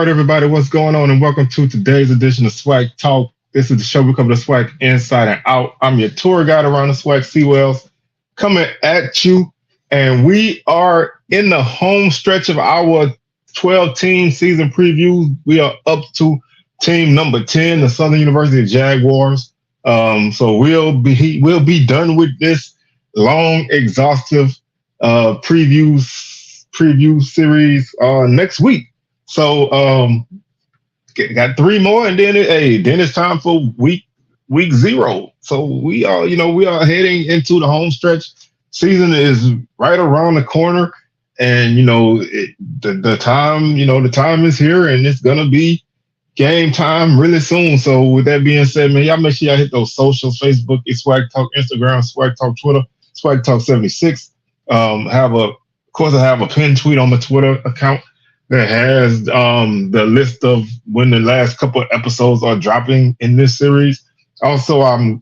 right, everybody, what's going on? And welcome to today's edition of SWAC Talk. This is the show we cover the SWAC inside and out. I'm your tour guide around the SWAC Seawells, coming at you. And we are in the home stretch of our 12-team season preview. We are up to team number 10, the Southern University Jaguars. So we'll be done with this long, exhaustive preview series next week. So got three more, and then it's time for week zero. So we are heading into the home stretch. Season is right around the corner, and the time is here, and it's gonna be game time really soon. So with that being said, man, y'all make sure y'all hit those socials: Facebook, SWAC Talk, Instagram, SWAC Talk, Twitter, SWAC Talk 76. I have a pinned tweet on the Twitter account that has the list of when the last couple of episodes are dropping in this series. Also, I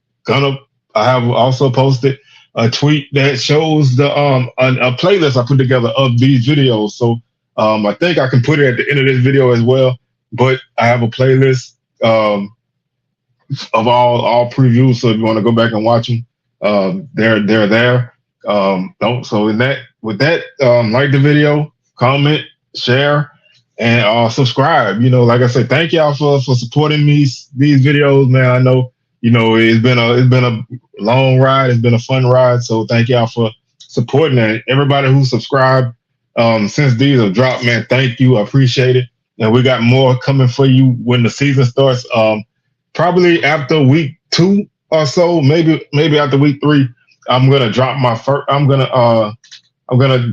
have also posted a tweet that shows the a playlist I put together of these videos. So I think I can put it at the end of this video as well. But I have a playlist of all previews. So if you want to go back and watch them, they're there. So with that, like the video, comment, share, and subscribe. Like I said, thank y'all for supporting these videos, man. I know it's been a long ride, it's been a fun ride. So thank y'all for supporting it. Everybody who subscribed since these have dropped, man, thank you. I appreciate it. And we got more coming for you when the season starts. Probably after week 2 or so, maybe after week 3. I'm gonna drop my first. I'm gonna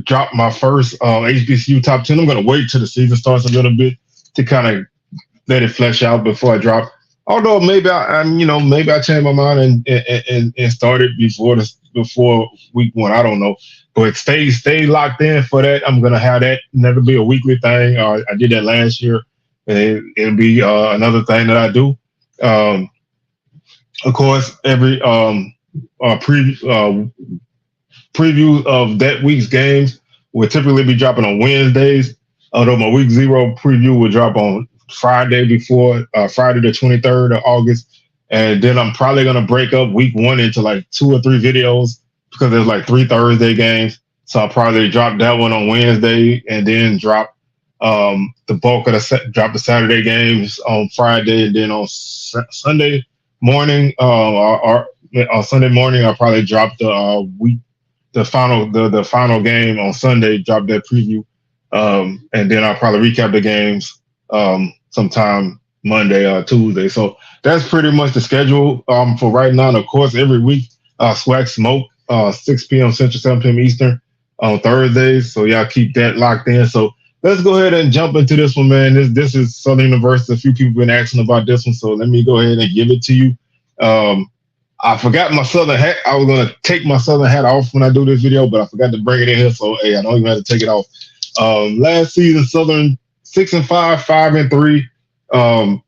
drop my first HBCU top 10. I'm gonna wait till the season starts a little bit to kind of let it flesh out before I drop. Although maybe I change my mind and start it before week 1. I don't know, but stay locked in for that. I'm gonna have that. Never be a weekly thing. I did that last year, and it'll be another thing that I do. Of course, every preview of that week's games will typically be dropping on Wednesdays, although my week 0 preview will drop on Friday before Friday the 23rd of August. And then I'm probably going to break up week 1 into like 2 or 3 videos because there's like 3 Thursday games. So I'll probably drop that one on Wednesday and then drop the bulk of drop the Saturday games on Friday, and then on Sunday morning or on Sunday morning I'll probably drop the final game on Sunday, drop that preview, and then I'll probably recap the games sometime Monday or Tuesday. So that's pretty much the schedule for right now. And of course, every week SWAC Smoke 6 p.m. Central, 7 p.m. Eastern on Thursdays. So y'all keep that locked in. So let's go ahead and jump into this one, man. This is Southern University. A few people have been asking about this one, so let me go ahead and give it to you. I forgot my Southern hat. I was going to take my Southern hat off when I do this video, but I forgot to bring it in here. So, hey, I don't even have to take it off. Last season, Southern 6-5, 5-3.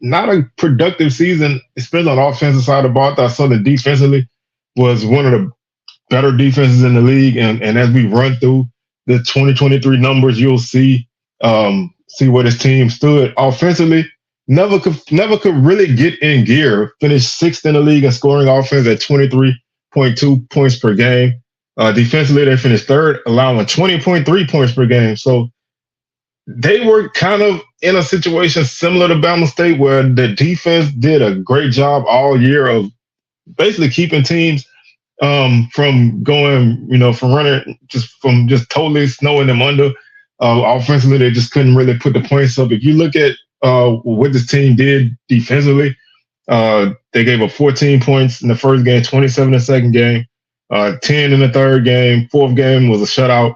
Not a productive season, especially on the offensive side of the ball. I thought Southern defensively was one of the better defenses in the league. And as we run through the 2023 numbers, you'll see where this team stood offensively. Never could really get in gear. Finished 6th in the league in scoring offense at 23.2 points per game. Defensively, they finished 3rd, allowing 20.3 points per game. So they were kind of in a situation similar to Bama State, where the defense did a great job all year of basically keeping teams from going, from running, just totally snowing them under. Offensively, they just couldn't really put the points up. If you look at what this team did defensively, they gave up 14 points in the first game, 27 in the second game, 10 in the third game. Fourth game was a shutout.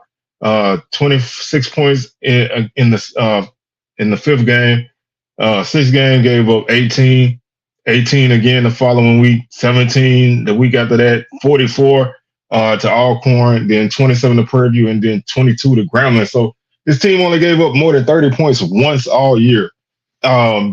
26 points in the fifth game. Sixth game gave up 18 again the following week, 17 the week after that, 44 to Alcorn, then 27 to Prairie View, and then 22 to Grambling. So this team only gave up more than 30 points once all year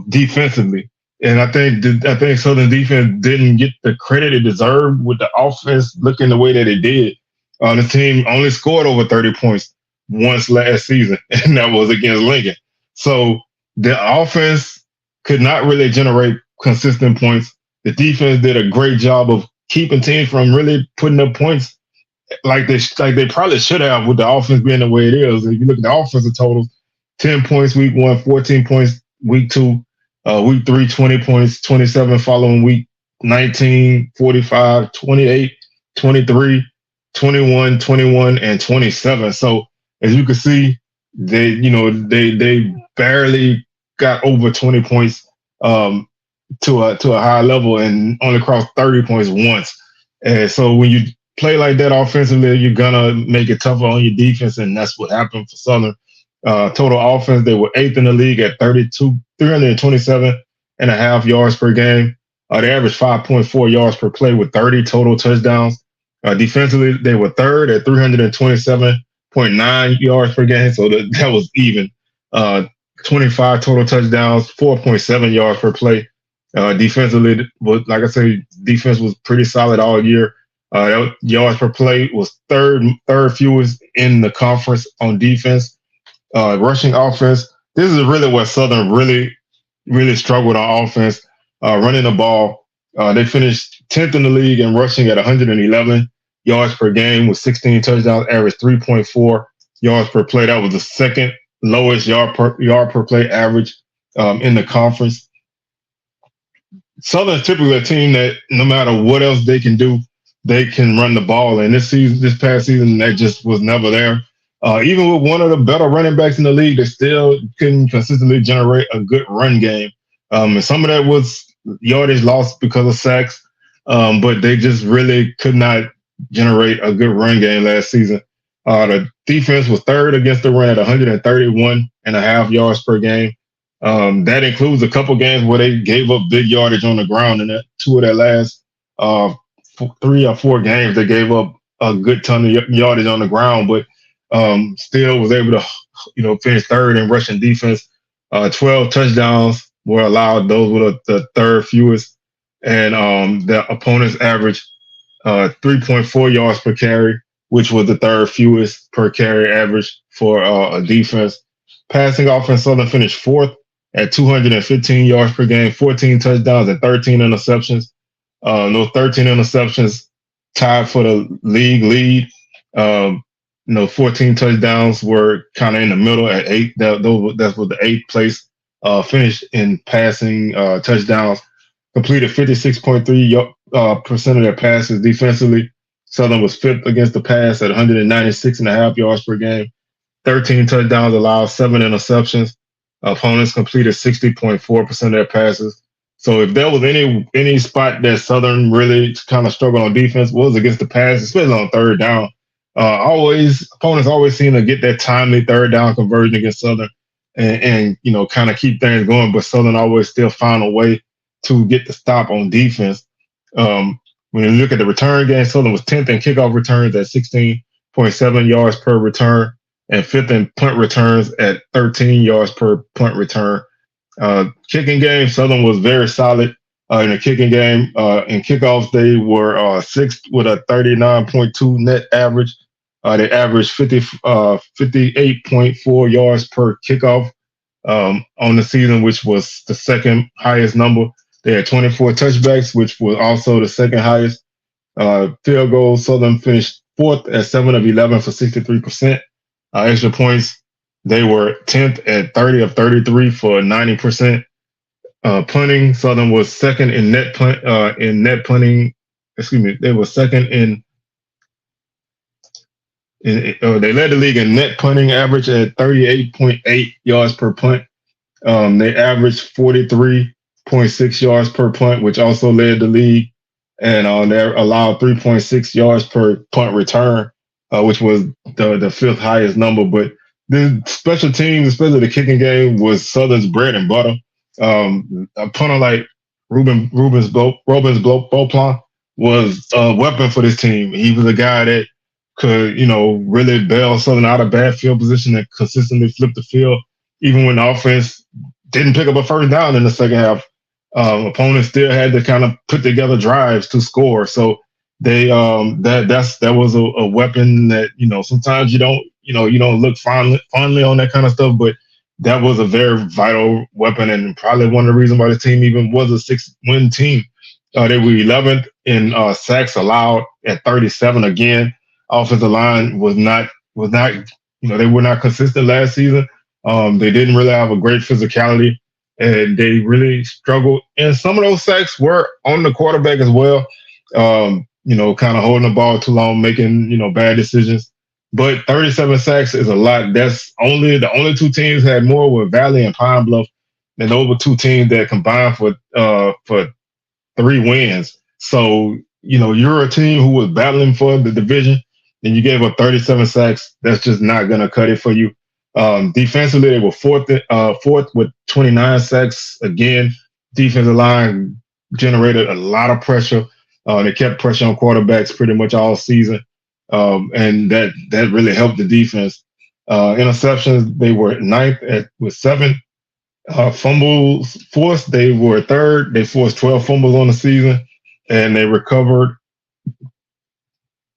defensively. And I think Southern defense didn't get the credit it deserved with the offense looking the way that it did. The team only scored over 30 points once last season, and that was against Lincoln. So the offense could not really generate consistent points. The defense did a great job of keeping teams from really putting up points like they probably should have with the offense being the way it is. If you look at the offensive totals, 10 points week one, 14 points week two, week three, 20 points, 27 following week, 19, 45, 28, 23, 21, 21, and 27. So as you can see, they barely got over 20 points to a high level and only crossed 30 points once. And so when you play like that offensively, you're gonna make it tougher on your defense, and that's what happened for Southern. Total offense, they were eighth in the league at 327 and a half yards per game. They averaged 5.4 yards per play with 30 total touchdowns. Defensively, they were third at 327.9 yards per game, so that was even. 25 total touchdowns, 4.7 yards per play. Defensively, like I say, defense was pretty solid all year. Yards per play was third fewest in the conference on defense. Rushing offense, this is really what Southern really struggled on offense. Running the ball, they finished 10th in the league in rushing at 111 yards per game with 16 touchdowns, average 3.4 yards per play. That was the second lowest yard per play average in the conference. Southern's typically a team that no matter what else they can do, they can run the ball. And this past season, that just was never there. Even with one of the better running backs in the league, they still couldn't consistently generate a good run game. And some of that was yardage lost because of sacks, but they just really could not generate a good run game last season. The defense was third against the run at 131 and a half yards per game. That includes a couple games where they gave up big yardage on the ground, and two of their last 3 or 4 games, they gave up a good ton of yardage on the ground, but still was able to, finish third in rushing defense. 12 touchdowns were allowed. Those were the third fewest, and the opponent's average 3.4 yards per carry, which was the third fewest per carry average for a defense. Passing offense, Southern finished fourth at 215 yards per game, 14 touchdowns and 13 interceptions. Those 13 interceptions tied for the league lead. 14 touchdowns were kind of in the middle at 8. That's what the 8th place finished in passing touchdowns. Completed 56.3% of their passes defensively. Southern was 5th against the pass at 196.5 yards per game. 13 touchdowns allowed, 7 interceptions. Opponents completed 60.4% of their passes. So if there was any spot that Southern really kind of struggled on defense, was against the pass, especially on third down. Opponents always seem to get that timely third down conversion against Southern and kind of keep things going, but Southern always still found a way to get the stop on defense. When you look at the return game, Southern was 10th in kickoff returns at 16.7 yards per return and 5th in punt returns at 13 yards per punt return. Kicking game, Southern was very solid in the kicking game. In kickoffs, they were 6th with a 39.2 net average. They averaged 58.4 yards per kickoff on the season, which was the second highest number. They had 24 touchbacks, which was also the second highest. Field goals, Southern finished 4th at 7 of 11 for 63%. Extra points, they were 10th at 30 of 33 for 90%. Punting, Southern was second in net punting. They were second they led the league in net punting average at 38.8 yards per punt. They averaged 43.6 yards per punt, which also led the league, and they allowed 3.6 yards per punt return, which was the 5th highest number. But the special teams, especially the kicking game, was Southern's bread and butter. A punter like Ruben Beauplan was a weapon for this team. He was a guy that could, really bail Southern out of bad field position and consistently flip the field. Even when the offense didn't pick up a first down in the second half, opponents still had to kind of put together drives to score. So they that was a weapon that sometimes you don't you don't look fondly on that kind of stuff, but that was a very vital weapon and probably one of the reasons why the team even was a 6-win team. They were 11th in sacks allowed at 37. Again, offensive line was not they were not consistent last season. They didn't really have a great physicality, and they really struggled. And some of those sacks were on the quarterback as well. Kind of holding the ball too long, making bad decisions. But 37 sacks is a lot. That's the only two teams had more were Valley and Pine Bluff, and those were two teams that combined for 3 wins. So you're a team who was battling for the division, and you gave up 37 sacks. That's just not going to cut it for you. Defensively, they were fourth with 29 sacks. Again, defensive line generated a lot of pressure. They kept pressure on quarterbacks pretty much all season, and that really helped the defense. Interceptions, they were ninth with 7. Fumbles forced, they were third. They forced 12 fumbles on the season, and they recovered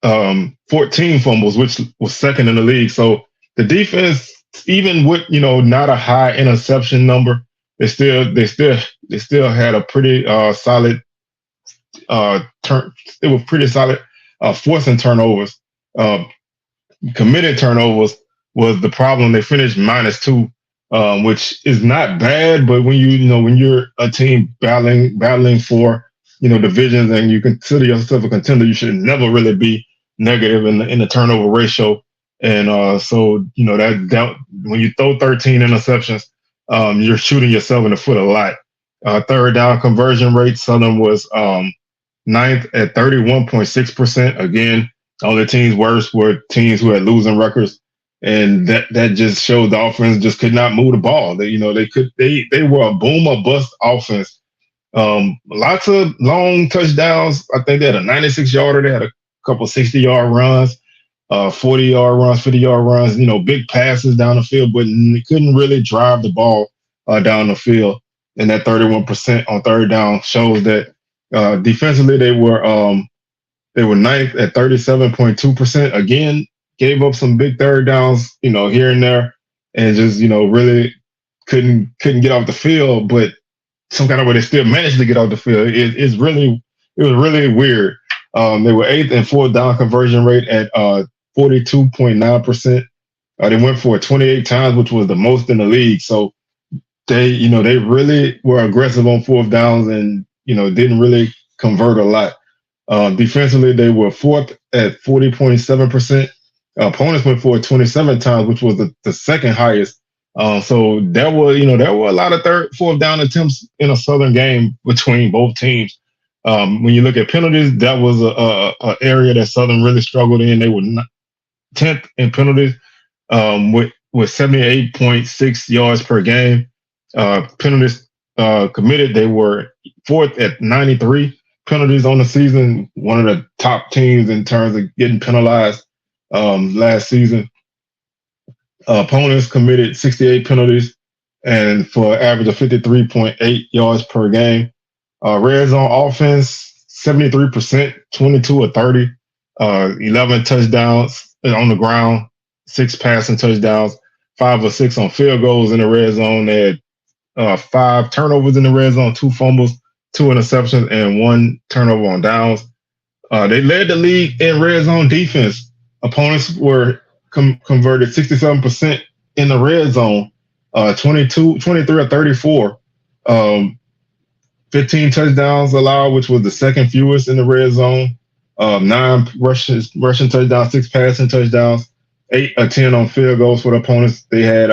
14 fumbles, which was second in the league. So the defense, even with not a high interception number, they still had a pretty solid It was pretty solid forcing turnovers. Committed turnovers was the problem. They finished -2. Which is not bad, but when you're a team battling for divisions and you consider yourself a contender, you should never really be negative in the turnover ratio. And so that when you throw 13 interceptions, you're shooting yourself in the foot a lot. Third down conversion rate, Southern was ninth at 31.6%. Again, all the teams worst were teams who had losing records. And that just showed the offense just could not move the ball. They were a boom or bust offense. Lots of long touchdowns. I think they had a 96-yarder. They had a couple 60-yard runs, 40-yard runs, 50-yard runs. Big passes down the field, but they couldn't really drive the ball down the field. And that 31% on third down shows that defensively they were ninth at 37.2%. Again, gave up some big third downs, here and there, and just, really couldn't get off the field. But some kind of way they still managed to get off the field. It was really weird. They were 8th in fourth down conversion rate at 42.9%. They went for it 28 times, which was the most in the league. So they really were aggressive on fourth downs and didn't really convert a lot. Defensively, they were 4th at 40.7%. Opponents went for it 27 times, which was the second highest. So there were a lot of fourth down attempts in a Southern game between both teams. When you look at penalties, that was a area that Southern really struggled in. They were 10th in penalties with 78.6 yards per game. Penalties committed, they were 4th at 93 penalties on the season. One of the top teams in terms of getting penalized. Last season, opponents committed 68 penalties and for an average of 53.8 yards per game. Red zone offense, 73%, 22 or 30, 11 touchdowns on the ground, 6 passing touchdowns, 5 or 6 on field goals in the red zone. They had 5 turnovers in the red zone, 2 fumbles, 2 interceptions, and 1 turnover on downs. They led the league in red zone defense. Opponents were converted 67% in the red zone, 23 or 34. 15 touchdowns allowed, which was the second fewest in the red zone. 9 rushing touchdowns, 6 passing touchdowns, 8 or 10 on field goals for the opponents. They had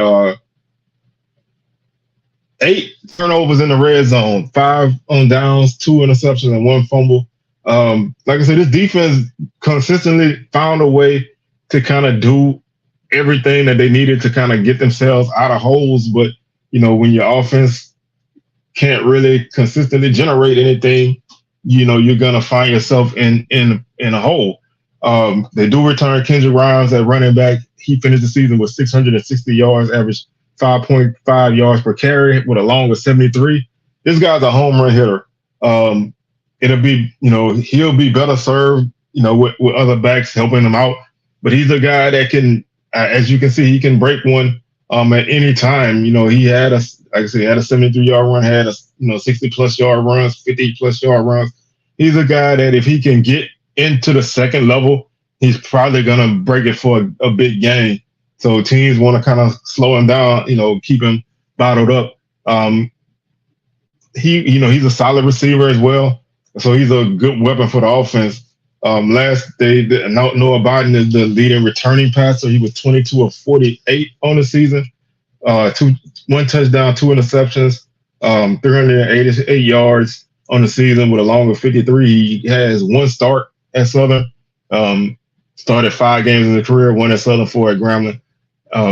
8 turnovers in the red zone, 5 on downs, 2 interceptions, and 1 fumble. Like I said, this defense consistently found a way to kind of do everything that they needed to kind of get themselves out of holes. But, when your offense can't really consistently generate anything, you're going to find yourself in a hole. They do return Kendrick Rhymes at running back. He finished the season with 660 yards, averaged 5.5 yards per carry with a long of 73. This guy's a home run hitter. It'll be, he'll be better served, with other backs helping him out. But he's a guy that can as you can see, he can break one at any time. He had like I said, he had a 73-yard run, had 60+ yard runs, 50+ yard runs. He's a guy that if he can get into the second level, he's probably gonna break it for a big game. So teams want to kind of slow him down, keep him bottled up. He's a solid receiver as well, so he's a good weapon for the offense. Last day, Noah Biden is the leading returning passer. He was 22 of 48 on the season, one touchdown, 2 interceptions, 388 yards on the season with a long of 53. He has one start at Southern. Started 5 games in his career, 1 at Southern, 4 at Grambling.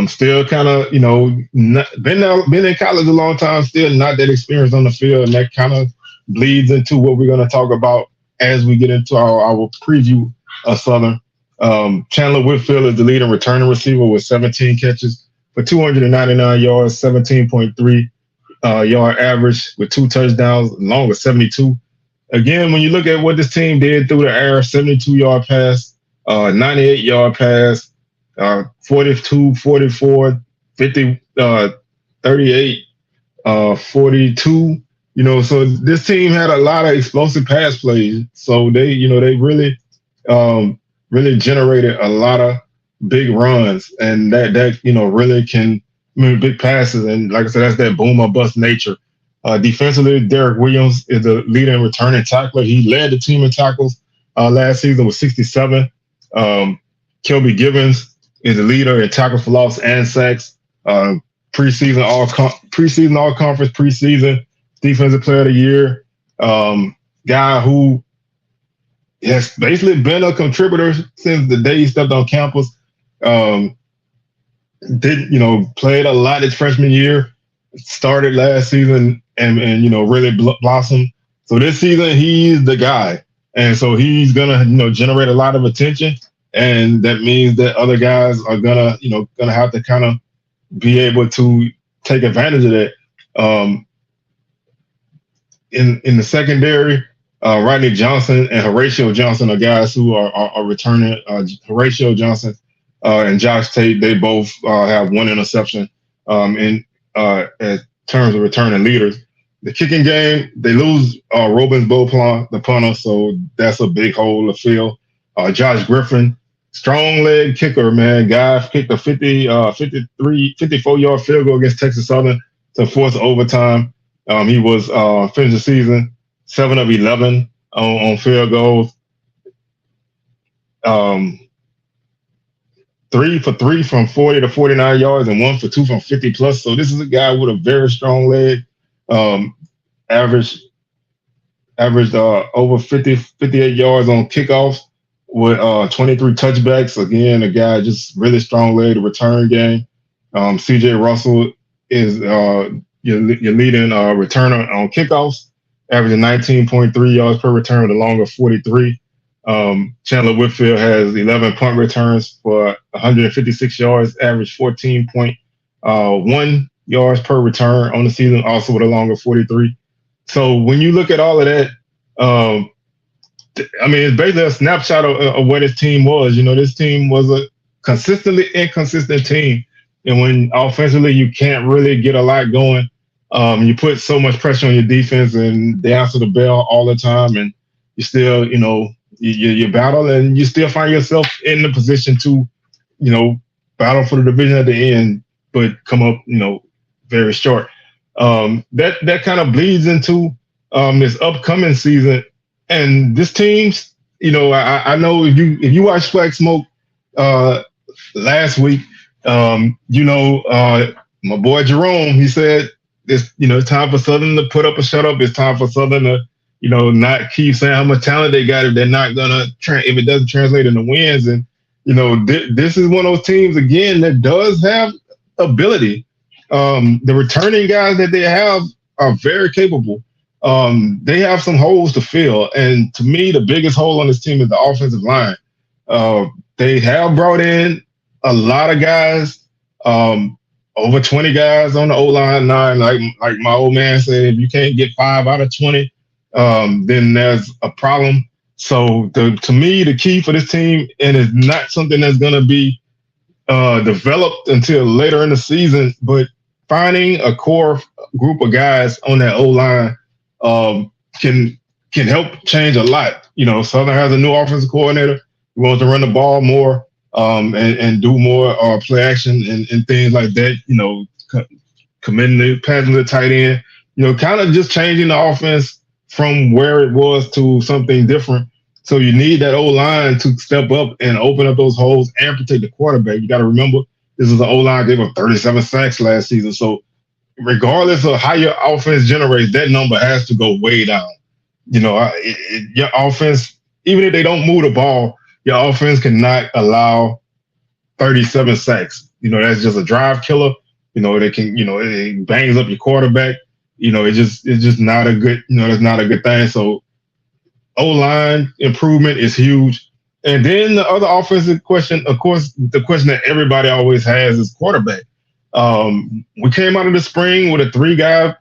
Still kind of, been in college a long time, still not that experienced on the field, and that kind of bleeds into what we're going to talk about as we get into our preview of Southern. Chandler Whitfield is the leading returning receiver with 17 catches for 299 yards, 17.3 yard average with 2 touchdowns, long of 72. Again, when you look at what this team did through the air, 72-yard pass, 98-yard pass, 42, 44, 50, 38, 42. So this team had a lot of explosive pass plays. So they really generated a lot of big runs, and that really can big passes. And like I said, that's that boom or bust nature. Defensively, Derek Williams is the leading returning tackler. He led the team in tackles last season with 67. Kelby Gibbons is the leader in tackles for loss and sacks. Preseason all-conference preseason defensive player of the year. Guy who has basically been a contributor since the day he stepped on campus. Played a lot his freshman year. Started last season and really blossomed. So this season he's the guy, and so he's gonna generate a lot of attention, and that means that other guys are gonna have to kind of be able to take advantage of that. In the secondary, Rodney Johnson and Horatio Johnson are guys who are returning. Horatio Johnson and Josh Tate, they both have 1 interception in terms of returning leaders. The kicking game, they lose Robins Beauplan, the punter, so that's a big hole to fill. Josh Griffin, strong leg kicker, man. Guy kicked a 54-yard field goal against Texas Southern to force overtime. He was finished the season 7 of 11 on field goals. 3 for 3 from 40 to 49 yards and 1 for 2 from 50 plus. So this is a guy with a very strong leg. Averaged over 58 yards on kickoffs with 23 touchbacks. Again, a guy just really strong leg, the return game. CJ Russell is your leading returner on kickoffs, averaging 19.3 yards per return with a long of 43. Chandler Whitfield has 11 punt returns for 156 yards, average 14.1 yards per return on the season, also with a long of 43. So when you look at all of that, it's basically a snapshot of what his team was. This team was a consistently inconsistent team. And when offensively you can't really get a lot going, you put so much pressure on your defense and they answer the bell all the time, and you still, you battle and you still find yourself in the position to, battle for the division at the end, but come up, very short. That kind of bleeds into this upcoming season. And this team's, I know if you watch SWAC Smoke last week, my boy Jerome, he said it's time for Southern to put up a shut up. It's time for Southern to not keep saying how much talent they got if they're not gonna if it doesn't translate into wins. And this is one of those teams again that does have ability. The returning guys that they have are very capable. They have some holes to fill, and to me, the biggest hole on this team is the offensive line. They have brought in a lot of guys, over 20 guys on the O-line. Like my old man said, if you can't get 5 out of 20, then there's a problem. So to me, the key for this team, and it's not something that's going to be developed until later in the season, but finding a core group of guys on that O line um, can can help change a lot. Southern has a new offensive coordinator who wants to run the ball more and do more play action and things like that. Committing the passing to the tight end. Kind of just changing the offense from where it was to something different. So you need that O line to step up and open up those holes and protect the quarterback. You got to remember this is an O line gave up 37 sacks last season. So regardless of how your offense generates, that number has to go way down. Your offense, even if they don't move the ball, your offense cannot allow 37 sacks. That's just a drive killer. They can, it bangs up your quarterback. It's just not a good, that's not a good thing. So O-line improvement is huge. And then the other offensive question, of course, the question that everybody always has is quarterback. We came out of the spring with a three-guy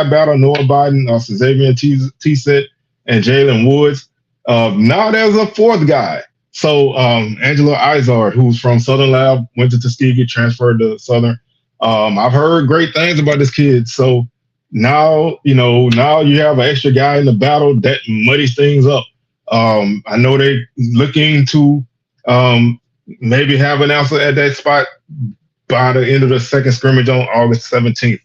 battle: Noah Biden, Xavier T-Set, and Jalen Woods. Now there's a fourth guy. So Angelo Izard, who's from Southern Lab, went to Tuskegee, transferred to Southern. I've heard great things about this kid. So now you have an extra guy in the battle that muddies things up. I know they're looking to maybe have an answer at that spot by the end of the second scrimmage on August 17th.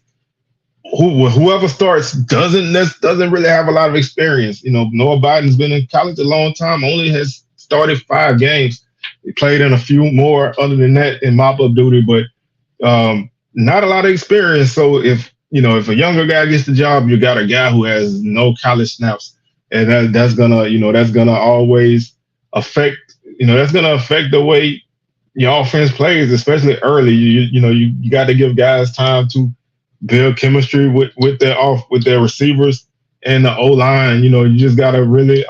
Whoever starts doesn't really have a lot of experience. Noah Biden's been in college a long time, only has started 5 games. He played in a few more other than that in mop-up duty, but not a lot of experience. So if a younger guy gets the job, you got a guy who has no college snaps, and that's gonna always affect the way your offense plays, especially early. You got to give guys time to build chemistry with their receivers and the O line. You just gotta really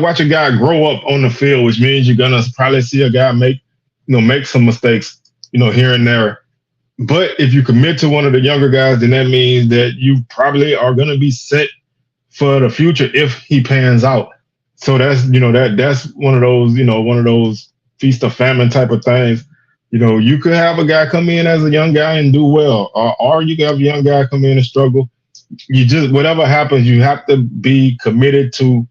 watch a guy grow up on the field, which means you're gonna probably see a guy make some mistakes here and there. But if you commit to one of the younger guys, then that means that you probably are going to be set for the future if he pans out. So that's that's one of those feast or famine type of things. You could have a guy come in as a young guy and do well, or you could have a young guy come in and struggle. Whatever happens, you have to be committed to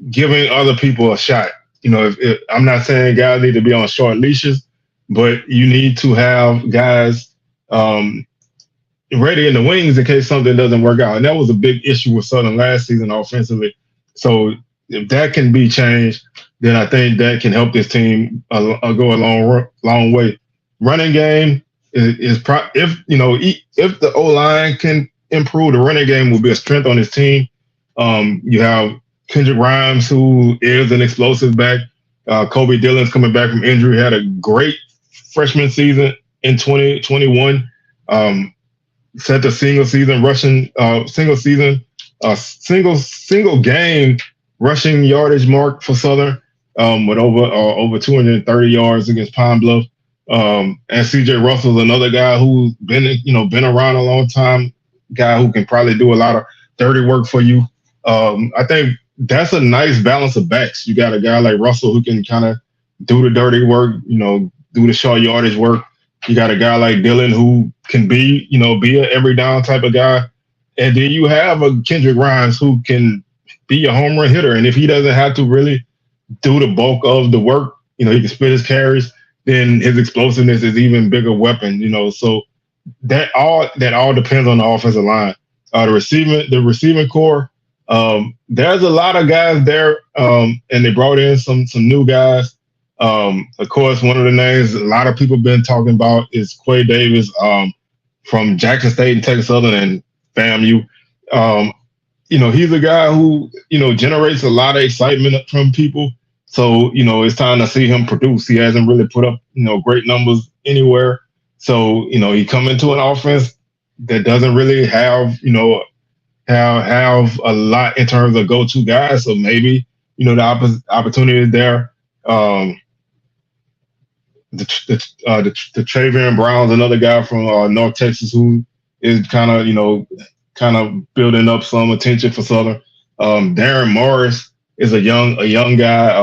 giving other people a shot. If I'm not saying guys need to be on short leashes, but you need to have guys ready in the wings in case something doesn't work out. And that was a big issue with Southern last season offensively. So if that can be changed, then I think that can help this team go a long way. Running game if the O-line can improve, the running game will be a strength on his team. You have Kendrick Grimes, who is an explosive back. Kobe Dillon's coming back from injury, had a great freshman season in 2021. Set the single game rushing yardage mark for Southern with over 230 yards against Pine Bluff. And CJ Russell's another guy who's been around a long time, guy who can probably do a lot of dirty work for you. I think that's a nice balance of backs. You got a guy like Russell who can kind of do the dirty work, do the short yardage work. You got a guy like Dillon who can be a every down type of guy. And then you have a Kendrick Grimes who can be your home run hitter. And if he doesn't have to really do the bulk of the work, he can split his carries, then his explosiveness is even bigger weapon, So that all depends on the offensive line. The receiving core, there's a lot of guys there, and they brought in some new guys. Of course, one of the names a lot of people have been talking about is Quay Davis from Jackson State and Texas Southern and FAMU. He's a guy who, generates a lot of excitement from people. So, it's time to see him produce. He hasn't really put up, great numbers anywhere. So, he come into an offense that doesn't really have a lot in terms of go-to guys. So maybe, the opportunity is there. The Travion Brown's another guy from North Texas who is kind of building up some attention for Southern. Darren Morris is a young guy.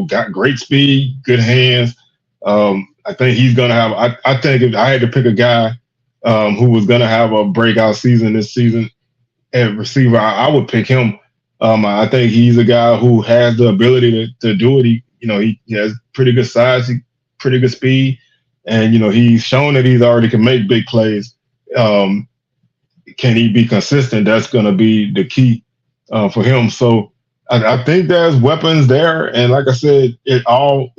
Got great speed, good hands. I think he's gonna have. I think if I had to pick a guy who was gonna have a breakout season this season at receiver, I would pick him. I think he's a guy who has the ability to do it. He has pretty good size, pretty good speed, and he's shown that he's already can make big plays. Can he be consistent? That's going to be the key for him. So I think there's weapons there, and like I said, it all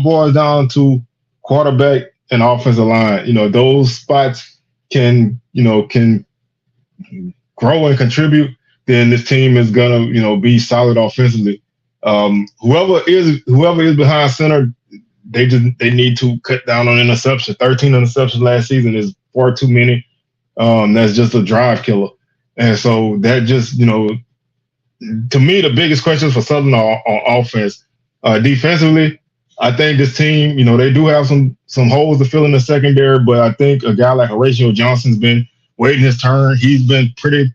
boils down to quarterback and offensive line. Those spots can grow and contribute. Then this team is gonna be solid offensively. Whoever is behind center, they need to cut down on interceptions. 13 interceptions last season is far too many. That's just a drive killer. And so that just, to me, the biggest questions for Southern are on offense. Defensively, I think this team, they do have some holes to fill in the secondary, but I think a guy like Horatio Johnson's been waiting his turn. He's been pretty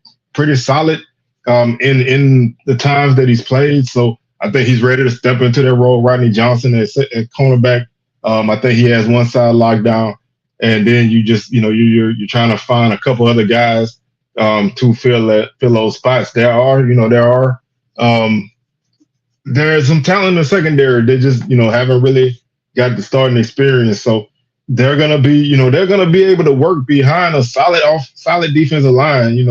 solid in the times that he's played. So I think he's ready to step into that role. Rodney Johnson at cornerback, I think he has one side locked down. And then you just, you're trying to find a couple other guys to fill those spots. There's some talent in the secondary. They just, haven't really got the starting experience. So they're gonna be able to work behind a solid defensive line.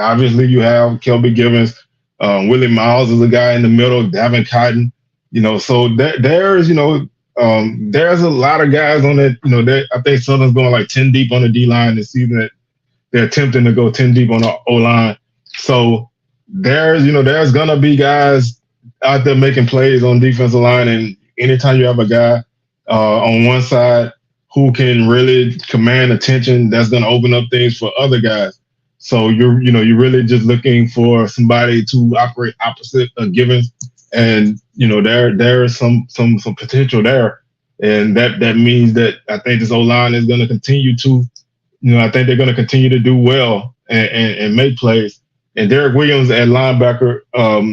Obviously you have Kelby Givens, Willie Miles is a guy in the middle, Davin Cotton. So there's a lot of guys on that. I think Southern's going like 10 deep on the D line this season. That they're attempting to go 10 deep on the O line. So there's gonna be guys out there making plays on defensive line, and anytime you have a guy on one side who can really command attention, that's gonna open up things for other guys. So you're really just looking for somebody to operate opposite of Givens. And there is some potential there, and that means that I think this O-line is going to continue to, I think they're going to continue to do well and make plays. And Derek Williams at linebacker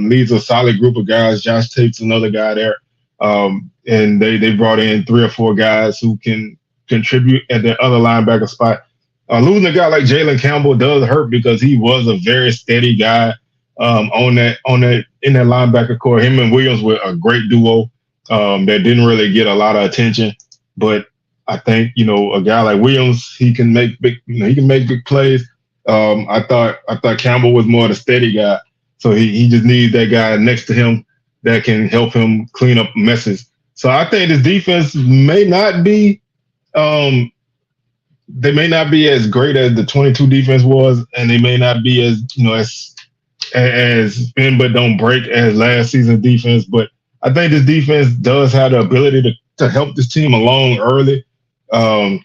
leads a solid group of guys. Josh Tate's another guy there, and they brought in 3 or 4 guys who can contribute at the other linebacker spot. Losing a guy like Jalen Campbell does hurt because he was a very steady guy. In that linebacker core. Him and Williams were a great duo that didn't really get a lot of attention. But I think, a guy like Williams, he can make big plays. I thought Campbell was more the steady guy. So he just needs that guy next to him that can help him clean up messes. So I think this defense may not be they may not be as great as the 22 defense was, and they may not be as bend but don't break as last season's defense. But I think this defense does have the ability to help this team along early. I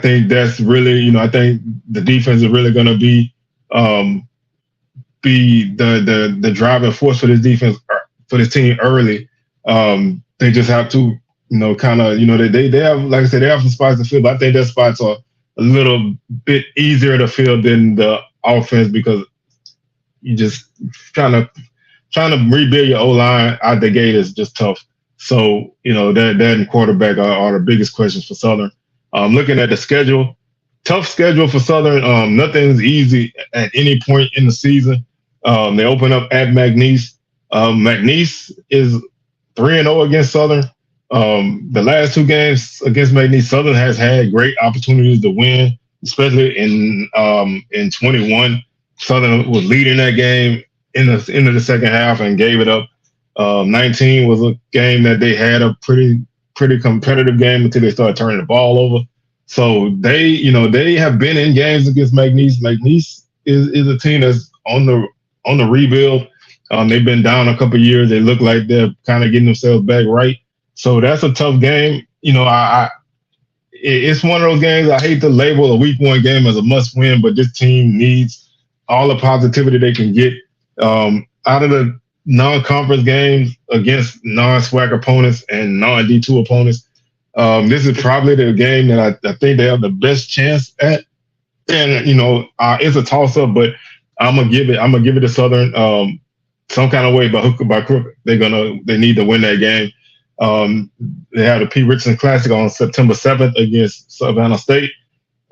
think that's really, I think the defense is really going to be the driving force for this defense, for this team early. They just have to, they have, like I said, they have some spots to fill, but I think their spots are a little bit easier to fill than the offense, because you just trying to rebuild your O-line out the gate is just tough. So, that and quarterback are the biggest questions for Southern. Looking at the schedule, tough schedule for Southern. Nothing's easy at any point in the season. They open up at McNeese. McNeese is 3-0 against Southern. The last 2 games against McNeese, Southern has had great opportunities to win, especially in 21. Southern was leading that game in the end of the second half and gave it up. 19 was a game that they had a pretty competitive game until they started turning the ball over. So they have been in games against McNeese. McNeese is a team that's on the rebuild. They've been down a couple of years. They look like they're kind of getting themselves back right. So that's a tough game. It's one of those games I hate to label a week 1 game as a must win, but this team needs all the positivity they can get out of the non-conference games against non-SWAC opponents and non-D2 opponents. This is probably the game that I think they have the best chance at. And it's a toss-up, but I'm gonna give it to Southern. some kind of way, by hook or by crook, they need to win that game. Um, they have the P. Richardson Classic on September 7th against Savannah State.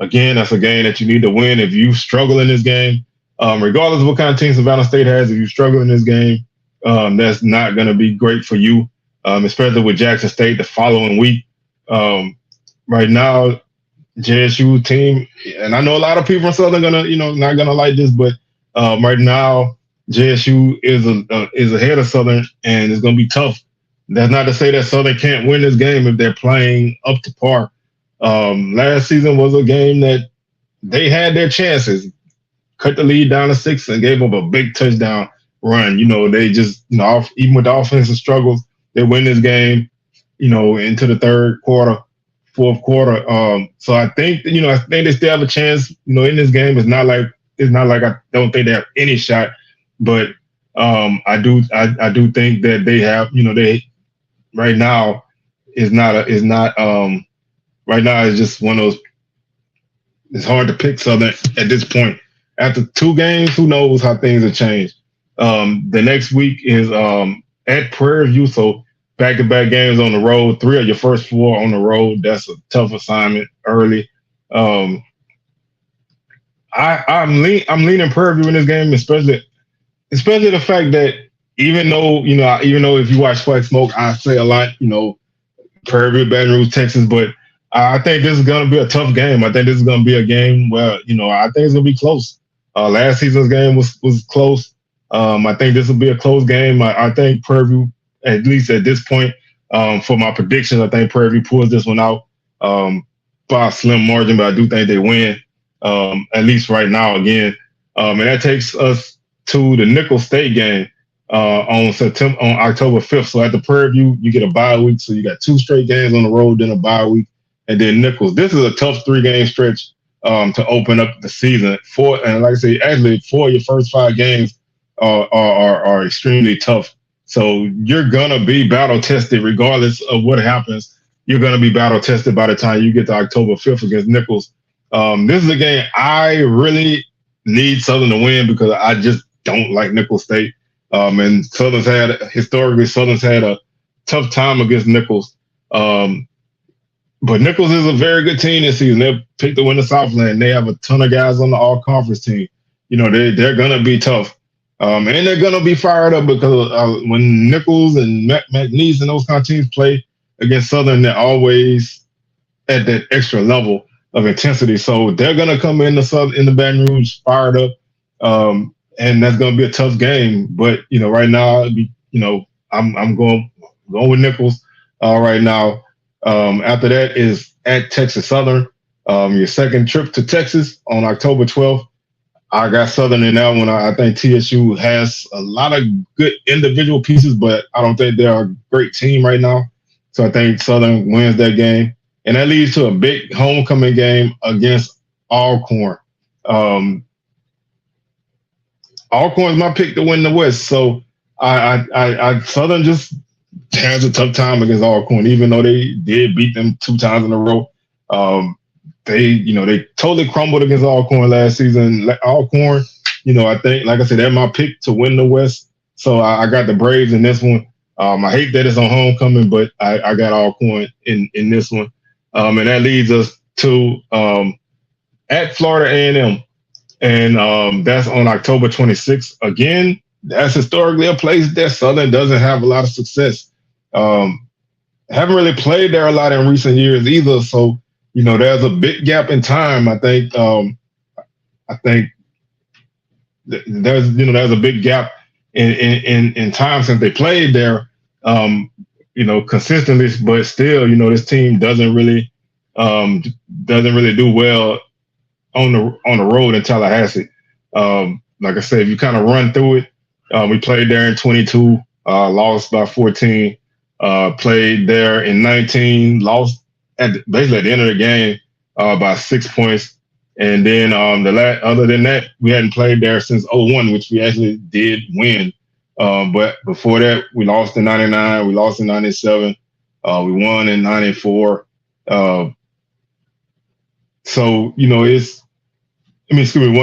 Again, that's a game that you need to win. If you struggle in this game, regardless of what kind of team Savannah State has, if you struggle in this game, that's not going to be great for you, especially with Jackson State the following week. Right now, JSU team, and I know a lot of people from Southern not gonna like this, but right now JSU is ahead of Southern, and it's gonna be tough. That's not to say that Southern can't win this game if they're playing up to par. Last season was a game that they had their chances, cut the lead down to 6, and gave up a big touchdown run. They just, even with the offensive struggles, they win this game, into the third quarter, fourth quarter. So I think they still have a chance, in this game. It's not like I don't think they have any shot, but I do think that they have, they right now right now it's just one of those. It's hard to pick Southern at this point. After 2 games, who knows how things have changed. The next week is at Prairie View, so back-to-back games on the road. 3 of your first 4 on the road. That's a tough assignment early. I'm leaning Prairie View in this game, especially the fact that even though if you watch Spike Smoke, I say a lot, Prairie View, Baton Rouge, Texas, but I think this is going to be a tough game. I think this is going to be a game where, I think it's going to be close. Last season's game was close. I think this will be a close game. I think Prairie View, at least at this point, for my predictions, I think Prairie View pulls this one out by a slim margin, but I do think they win, at least right now again. And that takes us to the Nicholls State game on October 5th. So at the Prairie View, you get a bye week. So you got 2 straight games on the road, then a bye week, and then Nicholls. This is a tough 3-game stretch to open up the season. And like I say, actually, 4 of your first 5 games are extremely tough. So you're gonna be battle tested regardless of what happens. You're gonna be battle tested by the time you get to October 5th against Nicholls. This is a game I really need Southern to win because I just don't like Nicholls State. And Southern's had a tough time against Nicholls. But Nicholls is a very good team this season. They picked to win the Southland. They have a ton of guys on the all-conference team. They're going to be tough. And they're going to be fired up because when Nicholls and McNeese and those kind of teams play against Southern, they're always at that extra level of intensity. So they're going to come in the Baton Rouge fired up. And that's going to be a tough game. But, right now, I'm going with Nicholls right now. After that is at Texas Southern. Your second trip to Texas on October 12th. I got Southern in that one. I think TSU has a lot of good individual pieces, but I don't think they're a great team right now. So I think Southern wins that game. And that leads to a big homecoming game against Alcorn. Alcorn's my pick to win the West. So I Southern just has a tough time against Alcorn, even though they did beat them 2 times in a row. They totally crumbled against Alcorn last season. Alcorn, I think, like I said, they're my pick to win the West. So I got the Braves in this one. I hate that it's on homecoming, but I got Alcorn in this one. And that leads us to at Florida A&M. And that's on October 26th. Again, that's historically a place that Southern doesn't have a lot of success. Haven't really played there a lot in recent years either. So, there's a big gap in time. I think there's a big gap in time since they played there, consistently, but still, this team doesn't really do well on the road in Tallahassee. Like I said, if you kind of run through it, we played there in 22, lost by 14. Played there in 19, lost basically at the end of the game by 6 points. And then other than that, we hadn't played there since 01, which we actually did win. But before that, we lost in 99, we lost in 97, we won in 94. We won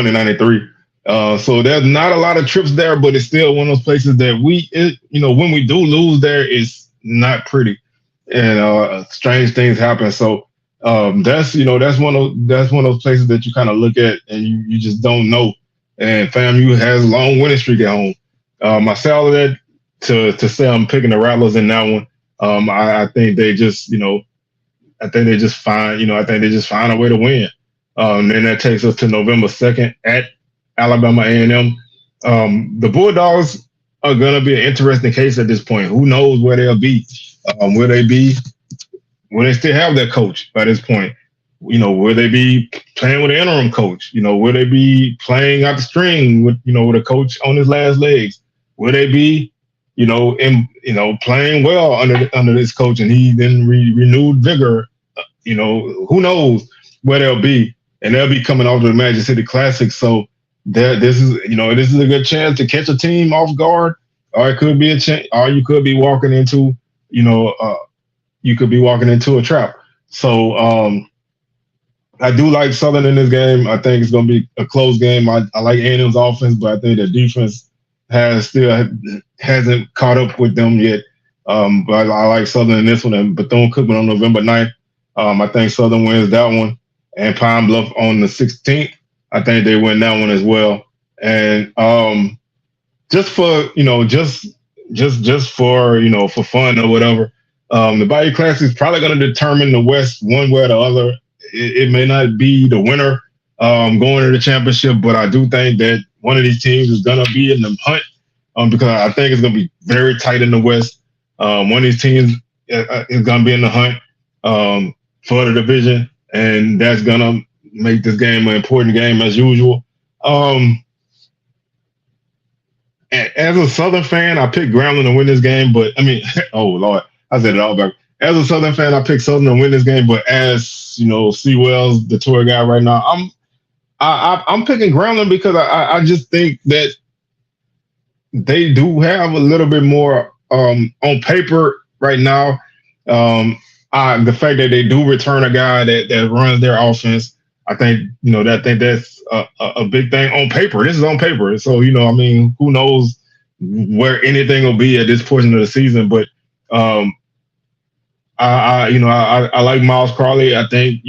in 93. So there's not a lot of trips there, but it's still one of those places that when we do lose there, it's not pretty, and strange things happen. So that's one of those places that you kind of look at and you just don't know. And FAMU has a long winning streak at home. I say all of that to say I'm picking the Rattlers in that one. I think they just I think they just find I think they just find a way to win. And that takes us to November 2nd at Alabama A&M. The Bulldogs are going to be an interesting case at this point. Who knows where they'll be? Will they be? Will they still have their coach by this point? Will they be playing with an interim coach? Will they be playing out the string with a coach on his last legs? Will they be, playing well under this coach and he then renewed vigor? Who knows where they'll be? And they'll be coming off the Magic City Classic. So this is a good chance to catch a team off guard, or it could be a chance, or you could be walking into, a trap. So I do like Southern in this game. I think it's going to be a close game. I like A&M's offense, but I think the defense hasn't caught up with them yet. But I like Southern in this one, and Bethune-Cookman on November 9th. I think Southern wins that one, and Pine Bluff on the 16th. I think they win that one as well. And just for for fun or whatever, the Bayou Classic is probably going to determine the West one way or the other. It may not be the winner going to the championship, but I do think that one of these teams is going to be in the hunt because I think it's going to be very tight in the West. One of these teams is going to be in the hunt for the division, and that's going to make this game an important game as usual. As a Southern fan, I picked Grambling to win this game, but I mean, oh Lord, I said it all back. As a Southern fan, I picked Southern to win this game, but as C. Wells, the tour guy right now, I'm picking Grambling because I just think that they do have a little bit more on paper right now. The fact that they do return a guy that runs their offense, I think that's a big thing on paper. This is on paper, so who knows where anything will be at this portion of the season. But I like Miles Crawley. I think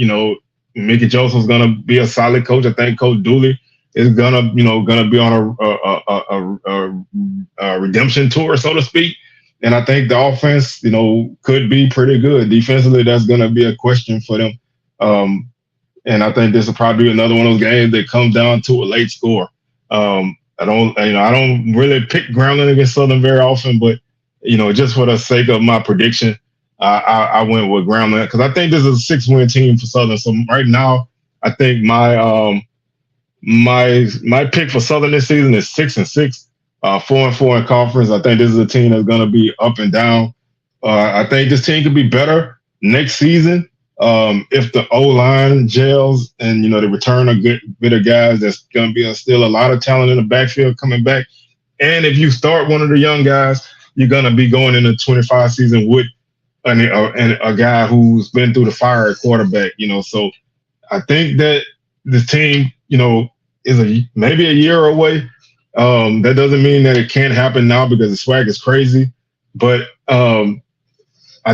Mickey Joseph's gonna be a solid coach. I think Coach Dooley is gonna be on a redemption tour, so to speak. And I think the offense, could be pretty good. Defensively, that's going to be a question for them. And I think this will probably be another one of those games that comes down to a late score. I don't really pick Grambling against Southern very often, but just for the sake of my prediction, I went with Grambling because I think this is a 6-win team for Southern. So right now, I think my pick for Southern this season is 6-6. 4-4 in conference. I think this is a team that's going to be up and down. I think this team could be better next season if the O-line gels and they return a good bit of guys. There's going to be still a lot of talent in the backfield coming back. And if you start one of the young guys, you're going to be going into the 25 season with a guy who's been through the fire at quarterback. So I think that this team, is maybe a year away. That doesn't mean that it can't happen now because the SWAC is crazy. But I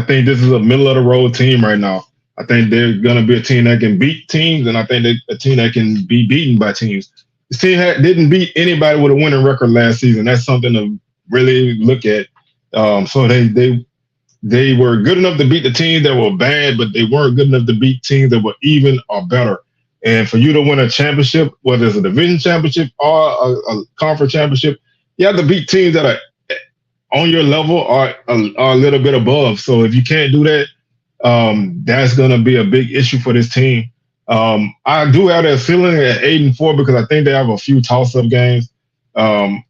think this is a middle of the road team right now. I think they're going to be a team that can beat teams, and I think they're a team that can be beaten by teams. This team didn't beat anybody with a winning record last season. That's something to really look at. So they were good enough to beat the teams that were bad, but they weren't good enough to beat teams that were even or better. And for you to win a championship, whether it's a division championship or a conference championship, you have to beat teams that are on your level or a little bit above. So if you can't do that, that's going to be a big issue for this team. I do have that feeling at 8-4 because I think they have a few toss-up games. I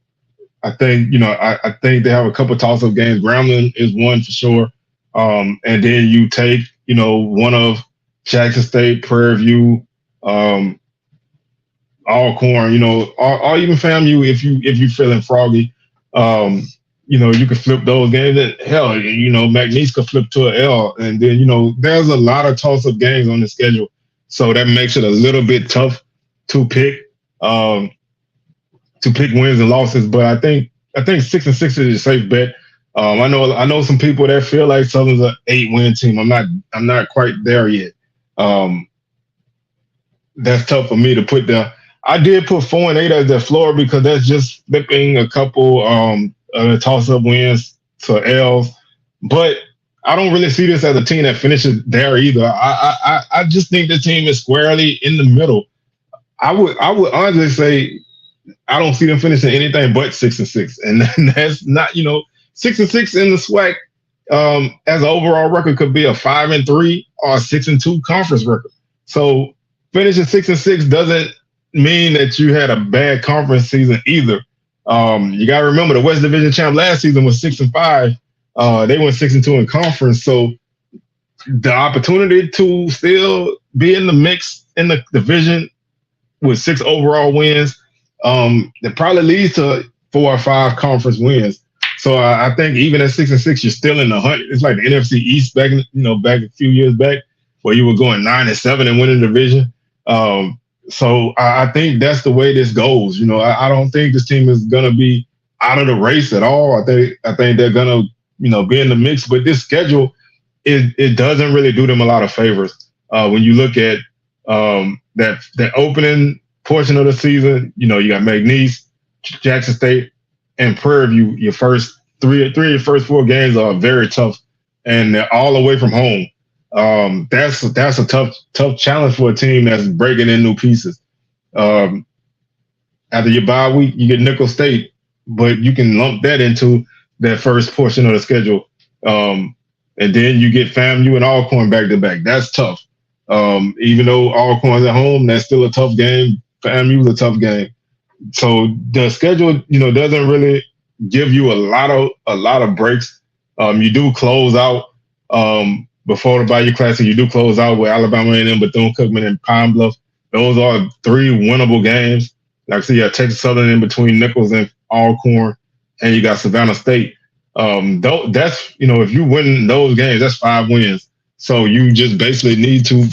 think I think they have a couple toss-up games. Grambling is one for sure. And then you take one of Jackson State, Prairie View, Alcorn, or even FAMU if you feeling froggy. You can flip those games. And hell, McNeese could flip to an L. And then, there's a lot of toss-up games on the schedule. So that makes it a little bit tough to pick. pick wins and losses, but I think 6-6 is a safe bet. I know some people that feel like Southern's an 8-win team. I'm not quite there yet. That's tough for me to put down. I did put 4-8 as the floor because that's just flipping a couple toss-up wins to L's. But I don't really see this as a team that finishes there either. I just think the team is squarely in the middle. I would honestly say I don't see them finishing anything but 6-6, and that's not 6-6 in the SWAC as an overall record could be a 5-3 or a 6-2 conference record. So finishing 6-6 doesn't mean that you had a bad conference season either. You got to remember the West Division champ last season was 6-5. They went 6-2 in conference, so the opportunity to still be in the mix in the division with 6 overall wins, that probably leads to 4 or 5 conference wins. So I think even at 6-6, you're still in the hunt. It's like the NFC East back a few years back, where you were going 9-7 and winning the division. So I think that's the way this goes. I don't think this team is gonna be out of the race at all. I think they're gonna be in the mix. But this schedule, it doesn't really do them a lot of favors. When you look at that opening portion of the season, you got McNeese, Jackson State, and Prairie View. Your first three of your first 4 games are very tough, and they're all away from home. That's a tough challenge for a team that's breaking in new pieces. After your bye week, you get Nickel State, but you can lump that into that first portion of the schedule. And then you get FAMU and Alcorn back to back. That's tough. Even though Alcorn's at home, that's still a tough game. FAMU's a tough game. So the schedule, doesn't really give you a lot of breaks. You do close out before the Bayou Classic. You do close out with Alabama A&M, Bethune-Cookman, and Pine Bluff. Those are 3 winnable games. Like I said, you got Texas Southern in between Nichols and Alcorn, and you got Savannah State. That's if you win those games, that's 5 wins. So you just basically need to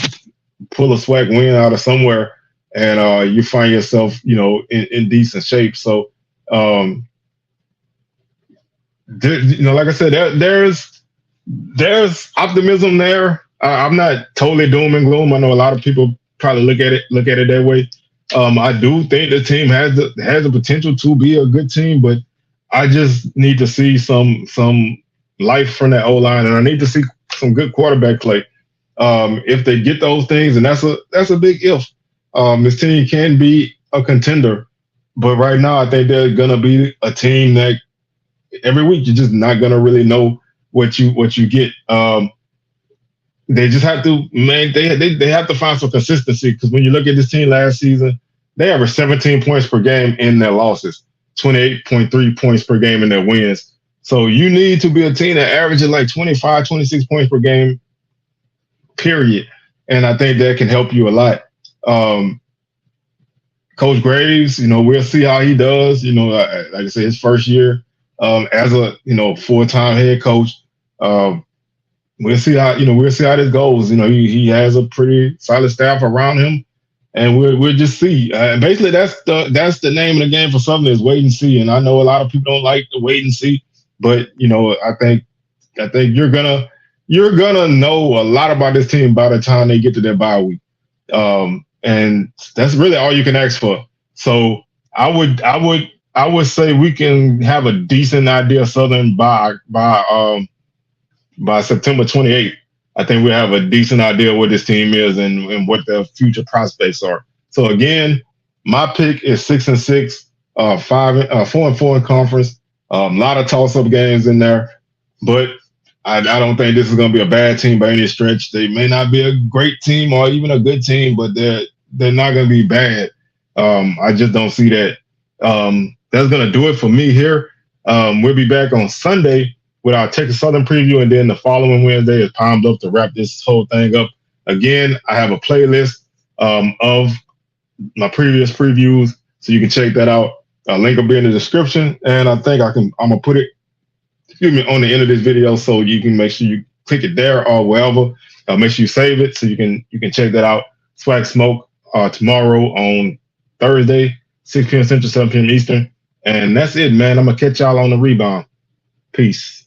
pull a SWAC win out of somewhere, and you find yourself, in decent shape. So, like I said, there's optimism there. I'm not totally doom and gloom. I know a lot of people probably look at it that way. I do think the team has the potential to be a good team, but I just need to see some life from that O-line, and I need to see some good quarterback play. If they get those things, and that's a big if. This team can be a contender, but right now I think they're gonna be a team that every week you're just not gonna really know what you get. They just have to, man. They have to find some consistency, because when you look at this team last season, they averaged 17 points per game in their losses, 28.3 points per game in their wins. So you need to be a team that averages like 25, 26 points per game, period. And I think that can help you a lot. Coach Graves, we'll see how he does. Like I said, his first year as a full-time head coach. We'll see how this goes. He has a pretty solid staff around him, and we'll just see. Basically, that's the name of the game for Southern, is wait and see. And I know a lot of people don't like to wait and see, but I think you're gonna know a lot about this team by the time they get to their bye week. And that's really all you can ask for. So I would say we can have a decent idea of Southern by September 28th. I think we have a decent idea of what this team is and what their future prospects are. So again, my pick is 6-6, 4-4 in conference. A lot of toss-up games in there, but I don't think this is going to be a bad team by any stretch. They may not be a great team or even a good team, but they're not going to be bad. I just don't see that. That's going to do it for me here. We'll be back on Sunday with our Texas Southern preview, and then the following Wednesday is Pine Bluff to wrap this whole thing up. Again, I have a playlist of my previous previews, so you can check that out. A link will be in the description, and I think I'm going to put it on the end of this video, so you can make sure you click it there or wherever. Make sure you save it so you can check that out. SWAC Smoke tomorrow on Thursday. 6 p.m. Central, 7 p.m. Eastern. And that's it, man. I'm going to catch y'all on the rebound. Peace.